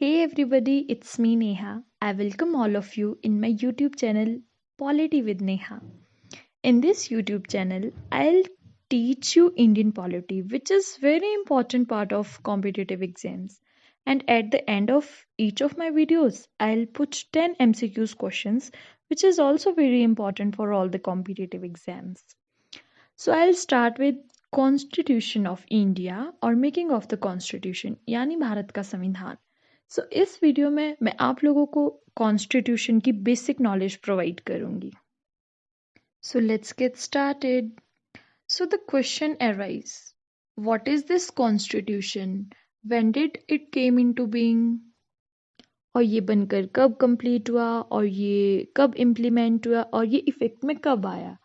Hey everybody, it's me Neha. I welcome all of you in my YouTube channel Polity with Neha. In this YouTube channel, I'll teach you Indian polity, which is very important part of competitive exams. And at the end of each of my videos, I'll put 10 MCQs questions, which is also very important for all the competitive exams. So I'll start with Constitution of India और making of the constitution यानी भारत का संविधान. सो इस video में मैं आप लोगों को कॉन्स्टिट्यूशन की बेसिक नॉलेज प्रोवाइड करूंगी. So let's get started. So the question arise, what is this constitution, when did it came into being, और ये बनकर कब कंप्लीट हुआ, और ये कब इम्प्लीमेंट हुआ, और ये इफेक्ट में कब आया.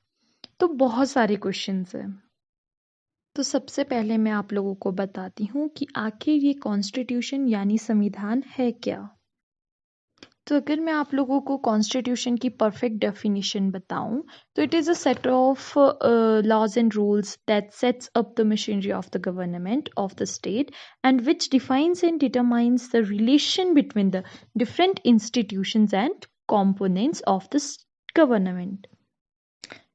तो बहुत सारे क्वेश्चंस हैं. तो सबसे पहले मैं आप लोगों को बताती हूँ कि आखिर ये कॉन्स्टिट्यूशन यानी संविधान है क्या. तो अगर मैं आप लोगों को कॉन्स्टिट्यूशन की परफेक्ट डेफिनेशन बताऊं तो it is a set of laws and rules that sets up the machinery of the government of the state and which defines and determines the relation between the different institutions and components of the government.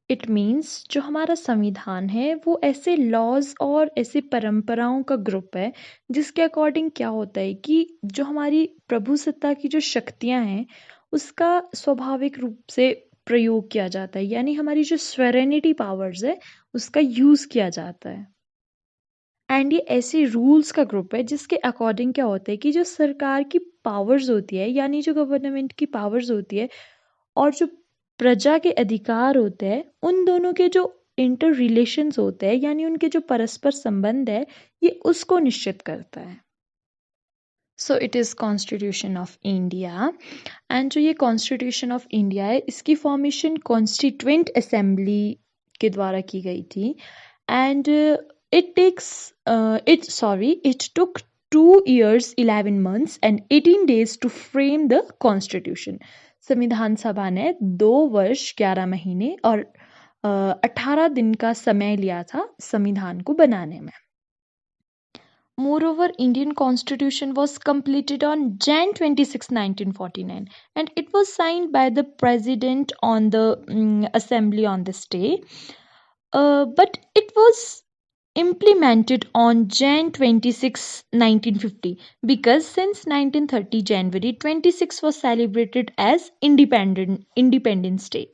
It means जो हमारा संविधान है वो ऐसे laws और ऐसे परंपराओं का ग्रुप है जिसके अकॉर्डिंग क्या होता है कि जो हमारी प्रभुसत्ता की जो शक्तियां हैं उसका स्वाभाविक रूप से प्रयोग किया जाता है, यानी हमारी जो स्वेरेनिटी पावर्स है उसका यूज किया जाता है. एंड ये ऐसे रूल्स का ग्रुप है जिसके अकॉर्डिंग क्या होता है कि जो सरकार की पावर्स होती है यानी जो गवर्नमेंट की पावर्स होती है और जो प्रजा के अधिकार होते हैं उन दोनों के जो इंटर रिलेशंस होते हैं यानी उनके जो परस्पर संबंध है ये उसको निश्चित करता है. So it is constitution of India. And जो ये कॉन्स्टिट्यूशन ऑफ इंडिया है इसकी फॉर्मेशन कॉन्स्टिट्यूएंट असेंबली के द्वारा की गई थी. And it took 2 years 11 months and 18 days to frame the constitution. संविधान सभा ने 2 वर्ष 11 महीने और 18 दिन का समय लिया था संविधान को बनाने में. Moreover, Indian Constitution was completed on Jan 26, 1949 and it was signed by the President on the Assembly on this day. But it was implemented on Jan 26, 1950 because since 1930 January 26 was celebrated as Independence Day.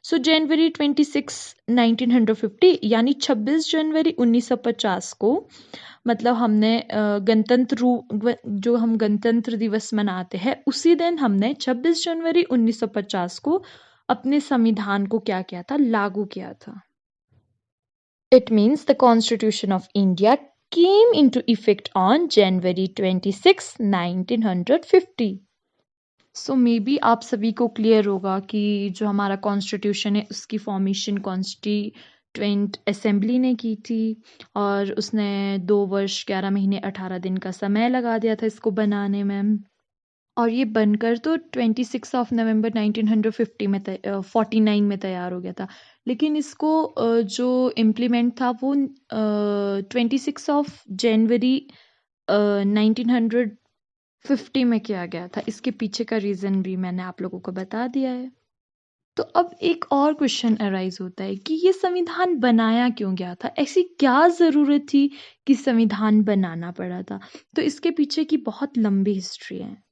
So January 26, 1950 यानी 26 जनवरी 1950 को मतलब हमने जो हम गणतंत्र दिवस मनाते हैं उसी दिन हमने 26 जनवरी 1950 को अपने संविधान को क्या किया था, लागू किया था. It means the Constitution of India came into effect on January 26, 1950. So maybe आप सभी को क्लियर होगा कि जो हमारा कॉन्स्टिट्यूशन है उसकी फॉर्मेशन कॉन्स्टिट्यूएंट असेंबली ने की थी और उसने 2 वर्ष 11 महीने 18 दिन का समय लगा दिया था इसको बनाने में. और ये बनकर तो 26 ऑफ नवंबर 1950 में 49 में तैयार हो गया था, लेकिन इसको जो इम्प्लीमेंट था वो 26 ऑफ जनवरी 1950 में किया गया था. इसके पीछे का रीज़न भी मैंने आप लोगों को बता दिया है. तो अब एक और क्वेश्चन अराइज होता है कि ये संविधान बनाया क्यों गया था, ऐसी क्या ज़रूरत थी कि संविधान बनाना पड़ा था. तो इसके पीछे की बहुत लंबी हिस्ट्री है.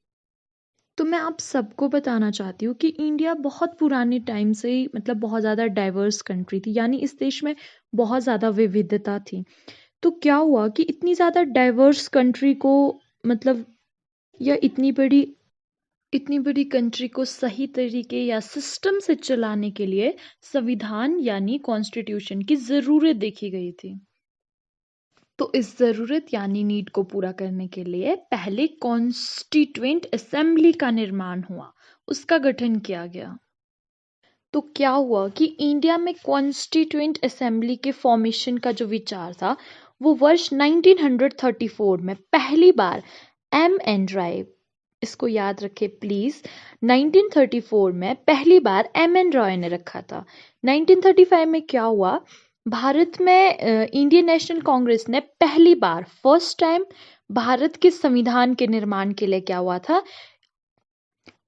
तो मैं आप सबको बताना चाहती हूँ कि इंडिया बहुत पुराने टाइम से ही मतलब बहुत ज़्यादा डाइवर्स कंट्री थी, यानी इस देश में बहुत ज़्यादा विविधता थी. तो क्या हुआ कि इतनी ज़्यादा डाइवर्स कंट्री को मतलब या इतनी बड़ी कंट्री को सही तरीके या सिस्टम से चलाने के लिए संविधान यानी कॉन्स्टिट्यूशन की ज़रूरत देखी गई थी. तो इस ज़रूरत यानी नीड को पूरा करने के लिए पहले कॉन्स्टिट्यूएंट असेंबली का निर्माण हुआ, उसका गठन किया गया. तो क्या हुआ कि इंडिया में कॉन्स्टिट्यूएंट असेंबली के फॉर्मेशन का जो विचार था वो वर्ष 1934 में पहली बार M.N. रॉय, इसको याद रखें प्लीज, 1934 में पहली बार M.N. रॉय ने रखा था. 1935 में क्या हुआ, भारत में इंडियन नेशनल कांग्रेस ने पहली बार फर्स्ट टाइम भारत के संविधान के निर्माण के लिए क्या हुआ था,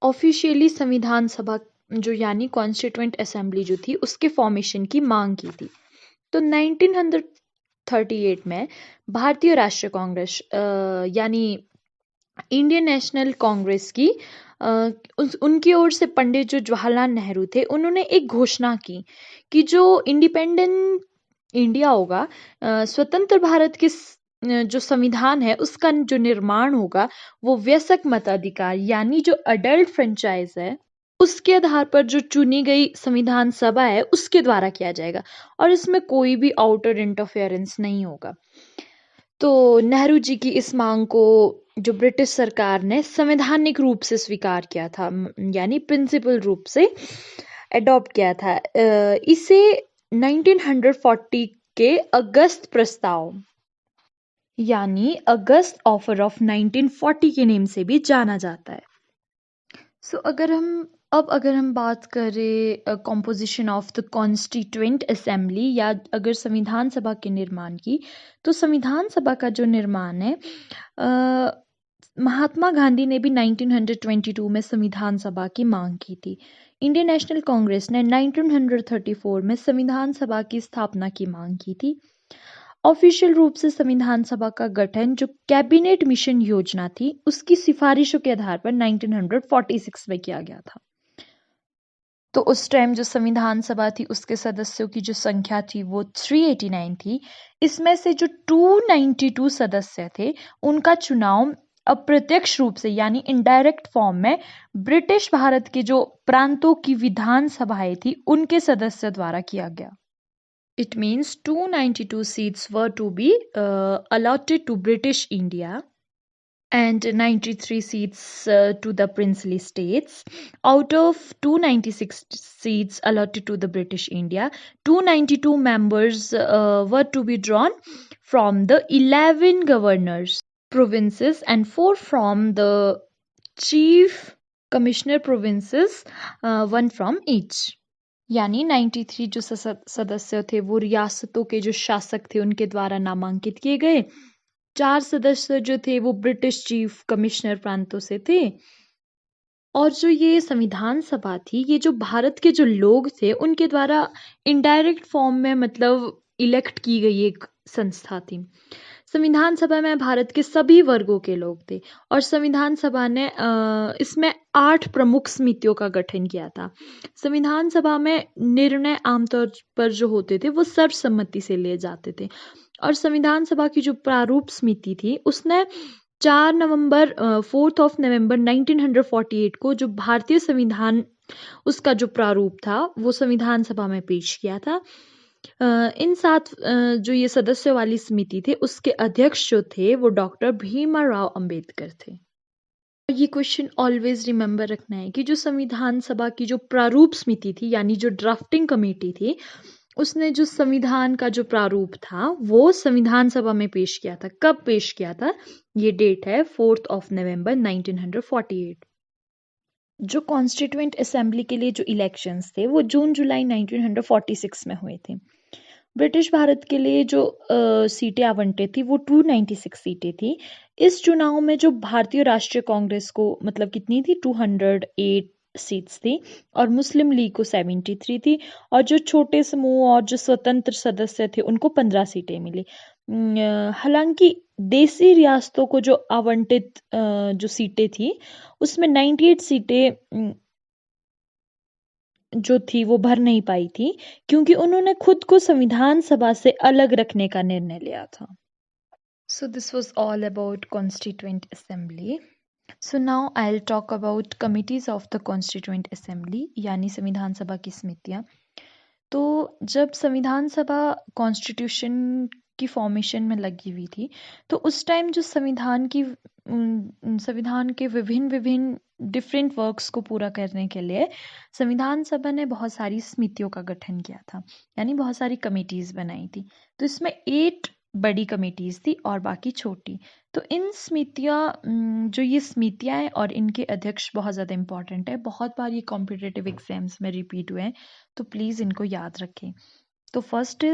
ऑफिशियली संविधान सभा जो यानी कॉन्स्टिट्यूएंट असेंबली जो थी उसके फॉर्मेशन की मांग की थी। तो 1938 में भारतीय राष्ट्रीय कांग्रेस यानी इंडियन नेशनल कांग्रेस की उनकी ओर से पंडित जो जवाहरलाल नेहरू थे उन्होंने एक घोषणा की कि जो इंडिपेंडेंट इंडिया होगा, स्वतंत्र भारत के जो संविधान है उसका जो निर्माण होगा वो वयस्क मताधिकार यानी जो अडल्ट फ्रेंचाइज है उसके आधार पर जो चुनी गई संविधान सभा है उसके द्वारा किया जाएगा और इसमें कोई भी आउटर इंटरफेरेंस नहीं होगा। तो नेहरू जी की इस मांग को जो ब्रिटिश सरकार ने संवैधानिक रूप से स्वीकार किया था, यानी प्रिंसिपल रूप से एडॉप्ट किया था। इसे 1940 के अगस्त प्रस्ताव यानी अगस्त ऑफर ऑफ 1940 के नेम से भी जाना जाता है। अगर हम बात करें composition of the constituent assembly या अगर संविधान सभा के निर्माण की, तो संविधान सभा का जो निर्माण है, महात्मा गांधी ने भी 1922 में संविधान सभा की मांग की थी। इंडियन नेशनल कांग्रेस ने 1934 में संविधान सभा की स्थापना की मांग की थी। ऑफिशियल रूप से संविधान सभा का गठन जो कैबिनेट मिशन योजना थी उसकी सिफारिशों के आधार पर 1946 में किया गया था। तो उस टाइम जो संविधान सभा थी उसके सदस्यों की जो संख्या थी वो 389 थी। इसमें से जो 292 सदस्य थे उनका चुनाव अप्रत्यक्ष रूप से यानी इनडायरेक्ट फॉर्म में ब्रिटिश भारत के जो प्रांतों की विधान सभाएं थी उनके सदस्य द्वारा किया गया। It means 292 seats were to be allotted to British India and 93 seats to the princely states. Out of 296 seats allotted to the British India, 292 members were to be drawn from the 11 governors provinces and 4 from the chief commissioner provinces, one from each. यानी 93 जो सदस्य थे वो रियासतों के जो शासक थे उनके द्वारा नामांकित किए गए। 4 सदस्य जो थे वो ब्रिटिश चीफ कमिश्नर प्रांतों से थे। और जो ये संविधान सभा थी ये जो भारत के जो लोग थे उनके द्वारा इनडायरेक्ट फॉर्म में मतलब इलेक्ट की गई एक संस्था थी। संविधान सभा में भारत के सभी वर्गों के लोग थे और संविधान सभा ने इसमें 8 प्रमुख समितियों का गठन किया था। संविधान सभा में निर्णय आमतौर पर जो होते थे वो सर्वसम्मति से लिए जाते थे और संविधान सभा की जो प्रारूप समिति थी उसने 4 नवंबर 4 ऑफ नवंबर 1948 को जो भारतीय संविधान उसका जो प्रारूप था वो संविधान सभा में पेश किया था। इन 7 जो ये सदस्यों वाली समिति थे उसके अध्यक्ष जो थे वो डॉक्टर भीमराव अंबेडकर थे। ये क्वेश्चन ऑलवेज रिमेम्बर रखना है कि जो संविधान सभा की जो प्रारूप समिति थी यानी जो ड्राफ्टिंग कमेटी थी उसने जो संविधान का जो प्रारूप था वो संविधान सभा में पेश किया था। कब पेश किया था? ये डेट है 4 ऑफ नवंबर 1948। जो कॉन्स्टिट्यूएंट असेंबली के लिए जो इलेक्शंस थे वो जून जुलाई 1946 में हुए थे। ब्रिटिश भारत के लिए जो सीटें आवंटित थी वो 296 सीटें थी। इस चुनाव में जो भारतीय राष्ट्रीय कांग्रेस को मतलब कितनी थी 208 सीट्स थी और मुस्लिम लीग को 73 थी और जो छोटे समूह और जो स्वतंत्र सदस्य थे उनको 15 सीटें मिली। हालांकि देसी रियासतों को जो आवंटित जो सीटें थी उसमें 98 सीटें जो थी वो भर नहीं पाई थी क्योंकि उन्होंने खुद को संविधान सभा से अलग रखने का निर्णय लिया था। So this was all about Constituent Assembly. So now I'll talk about committees of the Constituent Assembly यानी संविधान सभा की समितियां। तो जब संविधान सभा कॉन्स्टिट्यूशन की फॉर्मेशन में लगी हुई थी तो उस टाइम जो संविधान के विभिन्न डिफरेंट वर्क्स को पूरा करने के लिए संविधान सभा ने बहुत सारी समितियों का गठन किया था यानी बहुत सारी कमेटीज बनाई थी। तो इसमें 8 बड़ी कमेटीज थी और बाकी छोटी। तो इन समितियां जो ये समितियां हैं और इनके अध्यक्ष बहुत ज़्यादा इंपॉर्टेंट है। बहुत बार ये कॉम्पिटिटिव एग्जाम्स में रिपीट हुए हैं तो प्लीज़ इनको याद रखें। तो first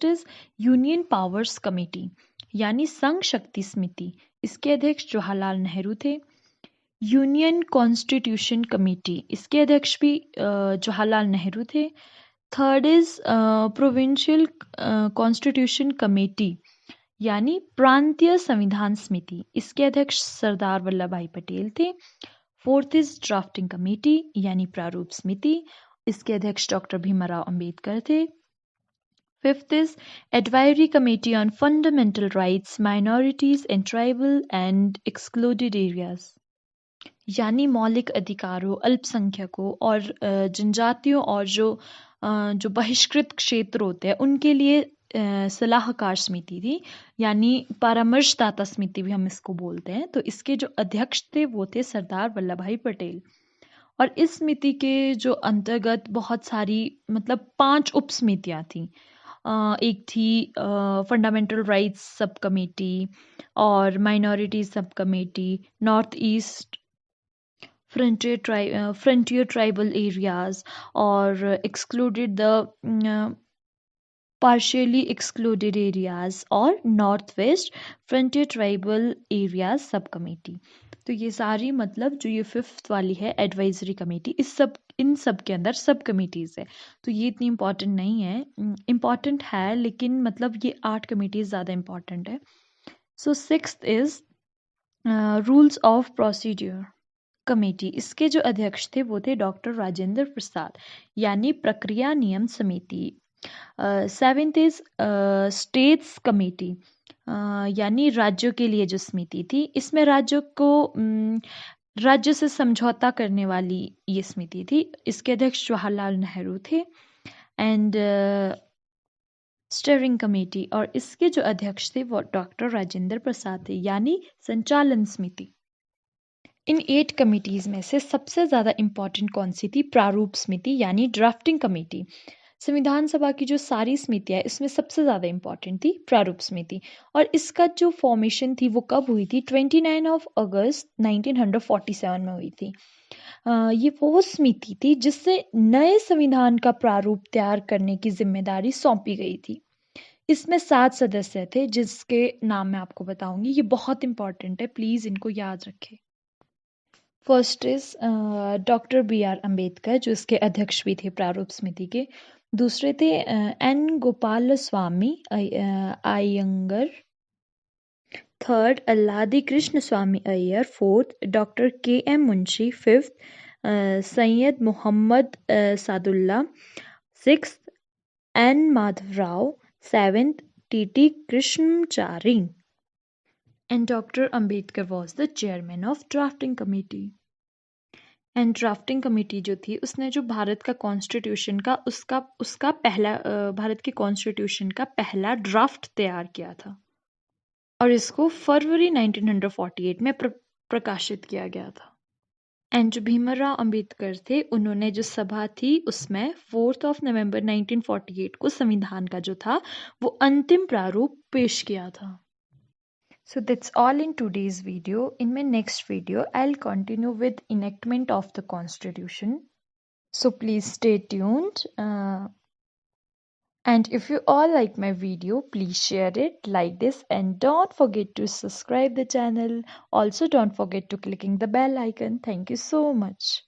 is union powers committee. यानी संघ शक्ति समिति, इसके अध्यक्ष जवाहरलाल नेहरू थे। यूनियन कॉन्स्टिट्यूशन कमेटी, इसके अध्यक्ष भी जवाहरलाल नेहरू थे। Third is provincial constitution committee, यानी प्रांतीय संविधान समिति, इसके अध्यक्ष सरदार वल्लभ भाई पटेल थे। फोर्थ इज ड्राफ्टिंग कमेटी, यानी प्रारूप समिति, इसके अध्यक्ष डॉक्टर भीमराव अंबेडकर थे। Fifth is advisory committee on fundamental rights, minorities and tribal and excluded areas, यानी मौलिक अधिकारों, अल्पसंख्यकों और जनजातियों और जो बहिष्कृत क्षेत्र होते हैं उनके लिए सलाहकार समिति थी, यानी परामर्शदाता समिति भी हम इसको बोलते हैं। तो इसके जो अध्यक्ष थे वो थे सरदार वल्लभ भाई पटेल। और इस समिति के जो अंतर्गत बहुत सारी मतलब 5 उप समितियाँ थीं। एक थी फंडामेंटल राइट्स सब कमेटी और minority sub committee, north east frontier tribal areas और excluded the partially excluded areas और north west frontier tribal areas sub committee. तो ये सारी मतलब जो ये फिफ्थ वाली है एडवाइजरी कमेटी, इन सब के अंदर सब कमेटीज है। तो ये इतनी इम्पोर्टेंट नहीं है, इम्पॉर्टेंट है लेकिन मतलब ये 8 कमेटीज ज़्यादा इम्पॉर्टेंट है। So sixth is rules of procedure committee, इसके जो अध्यक्ष थे वो थे डॉक्टर राजेंद्र प्रसाद, यानी प्रक्रिया नियम समिति। सेवेंथ इज स्टेट्स कमेटी, यानी राज्यों के लिए जो समिति थी, इसमें राज्य से समझौता करने वाली ये समिति थी। इसके अध्यक्ष जवाहरलाल नेहरू थे। एंड स्टीयरिंग कमेटी, और इसके जो अध्यक्ष थे वो डॉक्टर राजेंद्र प्रसाद थे, यानी संचालन समिति। इन 8 कमिटीज में से सबसे ज़्यादा इम्पॉर्टेंट कौन सी थी? प्रारूप समिति, यानी ड्राफ्टिंग कमेटी। संविधान सभा की जो सारी समितियाँ है इसमें सबसे ज़्यादा इम्पॉर्टेंट थी प्रारूप समिति। और इसका जो फॉर्मेशन थी वो कब हुई थी? 29 ऑफ अगस्त 1947 में हुई थी। ये वो समिति थी जिससे नए संविधान का प्रारूप तैयार करने की जिम्मेदारी सौंपी गई थी। इसमें 7 सदस्य थे जिसके नाम मैं आपको बताऊंगी। ये बहुत इंपॉर्टेंट है, प्लीज़ इनको याद रखें। First is doctor B.R. Ambedkar, जो इसके अध्यक्ष भी थे प्रारूप समिति के। दूसरे थे N Gopal Swami Ayyangar. Third Alladi Krishna Swami Iyer. Fourth doctor K.M. Munshi. Fifth Syed Mohammad Saadulla. Sixth N Madhav Rao. Seventh T.T. Krishnachari. And Dr. Ambedkar was the chairman of drafting committee. And drafting committee जो थी उसने जो भारत का कॉन्स्टिट्यूशन का उसका पहला भारत के कॉन्स्टिट्यूशन का पहला ड्राफ्ट तैयार किया था और इसको फरवरी 1948 में प्रकाशित किया गया था। एंड जो भीमराव अंबेडकर थे उन्होंने जो सभा थी उसमें 4 नवंबर 1948 को संविधान का जो था वो अंतिम प्रारूप पेश किया था। So that's all in today's video. In my next video, I'll continue with enactment of the Constitution. So please stay tuned. And if you all like my video, please share it, like this, and don't forget to subscribe the channel. Also, don't forget to clicking the bell icon. Thank you so much.